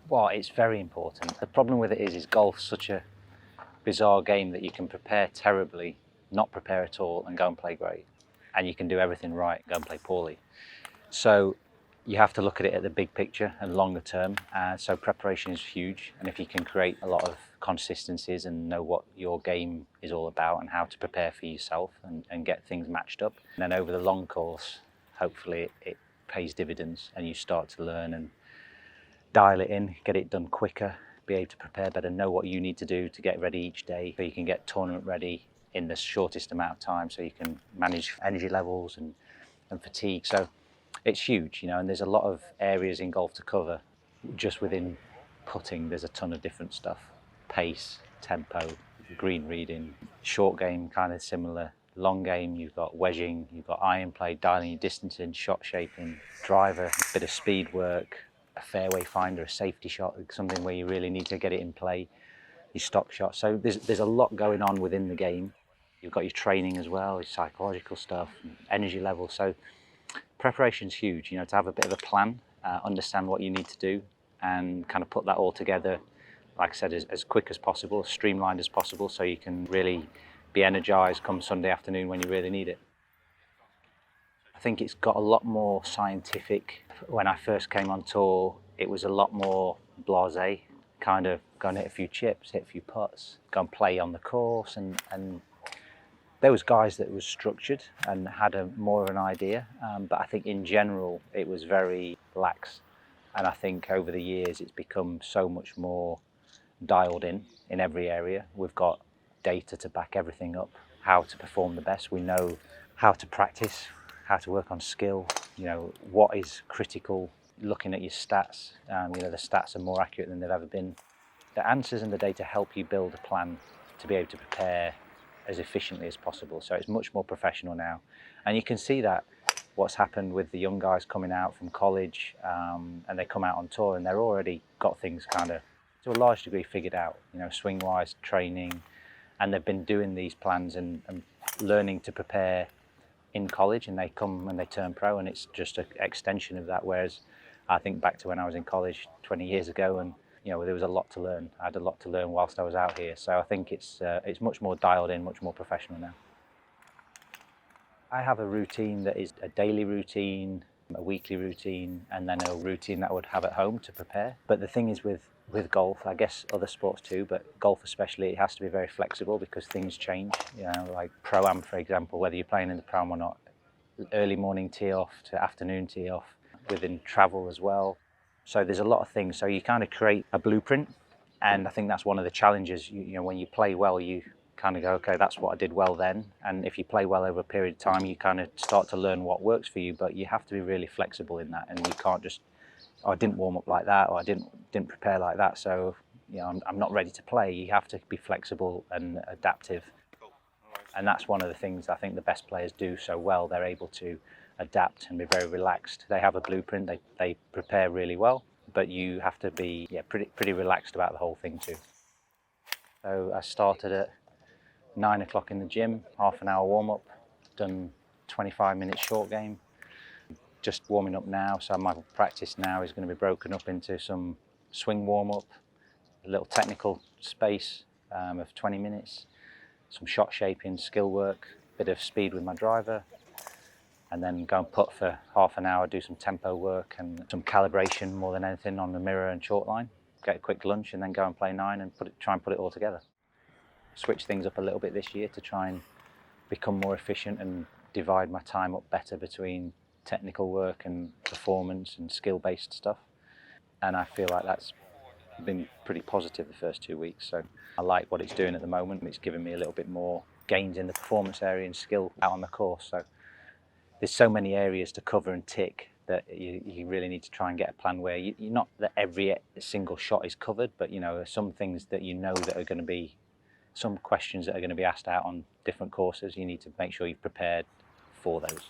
Well, it's very important. The problem with it is golf's such a bizarre game that you can prepare terribly, not prepare at all, and go and play great. And you can do everything right, go and play poorly. So you have to look at it at the big picture and longer term. So preparation is huge. And if you can create a lot of consistencies and know what your game is all about and how to prepare for yourself and get things matched up, and then over the long course, hopefully it pays dividends and you start to learn and dial it in, get it done quicker, be able to prepare better, know what you need to do to get ready each day so you can get tournament ready in the shortest amount of time, so you can manage energy levels and fatigue. So it's huge, and there's a lot of areas in golf to cover. Just within putting, there's a ton of different stuff. Pace, tempo, green reading, short game kind of similar. Long game, you've got wedging, you've got iron play, dialing your distance in, shot shaping, driver, a bit of speed work, a fairway finder, a safety shot, something where you really need to get it in play, your stock shot. So there's a lot going on within the game. You've got your training as well, your psychological stuff, energy levels. So preparation's huge, to have a bit of a plan, understand what you need to do and kind of put that all together, like I said, as quick as possible, as streamlined as possible, so you can really be energized come Sunday afternoon when you really need it. I think it's got a lot more scientific. When I first came on tour, it was a lot more blasé, kind of go and hit a few chips, hit a few putts, go and play on the course, and there was guys that was structured and had more of an idea, but I think in general it was very lax. And I think over the years it's become so much more dialed in every area. We've got data to back everything up, how to perform the best. We know how to practice, how to work on skill, what is critical, looking at your stats. The stats are more accurate than they've ever been. The answers and the data help you build a plan to be able to prepare as efficiently as possible. So it's much more professional now. And you can see that what's happened with the young guys coming out from college, and they come out on tour and they're already got things kind of to a large degree figured out, swing-wise, training, and they've been doing these plans and learning to prepare in college, and they come and they turn pro, and it's just an extension of that. Whereas I think back to when I was in college 20 years ago, and there was a lot to learn. I had a lot to learn whilst I was out here. So I think it's much more dialed in, much more professional now. I have a routine that is a daily routine, a weekly routine, and then a routine that I would have at home to prepare. But the thing is with golf, I guess other sports too, but golf especially, it has to be very flexible because things change. Like Pro-Am, for example, whether you're playing in the Pro-Am or not, early morning tee off to afternoon tee off, within travel as well. So there's a lot of things. So you kind of create a blueprint, and I think that's one of the challenges. When you play well, you kind of go, okay, that's what I did well then. And if you play well over a period of time, you kind of start to learn what works for you, but you have to be really flexible in that. And you can't just, I didn't warm up like that, or I didn't prepare like that, so I'm not ready to play. You have to be flexible and adaptive. And that's one of the things I think the best players do so well. They're able to adapt and be very relaxed. They have a blueprint, they prepare really well, but you have to be pretty relaxed about the whole thing too. So I started at 9 o'clock in the gym, half an hour warm up, done 25-minute short game. Just warming up now, so my practice now is going to be broken up into some swing warm up, a little technical space of 20 minutes, some shot shaping, skill work, bit of speed with my driver, and then go and putt for half an hour, do some tempo work and some calibration more than anything on the mirror and short line, get a quick lunch, and then go and play 9 and try and put it all together. Switch things up a little bit this year to try and become more efficient and divide my time up better between technical work and performance and skill-based stuff. And I feel like that's been pretty positive the first 2 weeks. So I like what it's doing at the moment. It's given me a little bit more gains in the performance area and skill out on the course. So there's so many areas to cover and tick that you really need to try and get a plan where you're not that every single shot is covered, but there's some things that that are going to be some questions that are going to be asked out on different courses. You need to make sure you're prepared for those.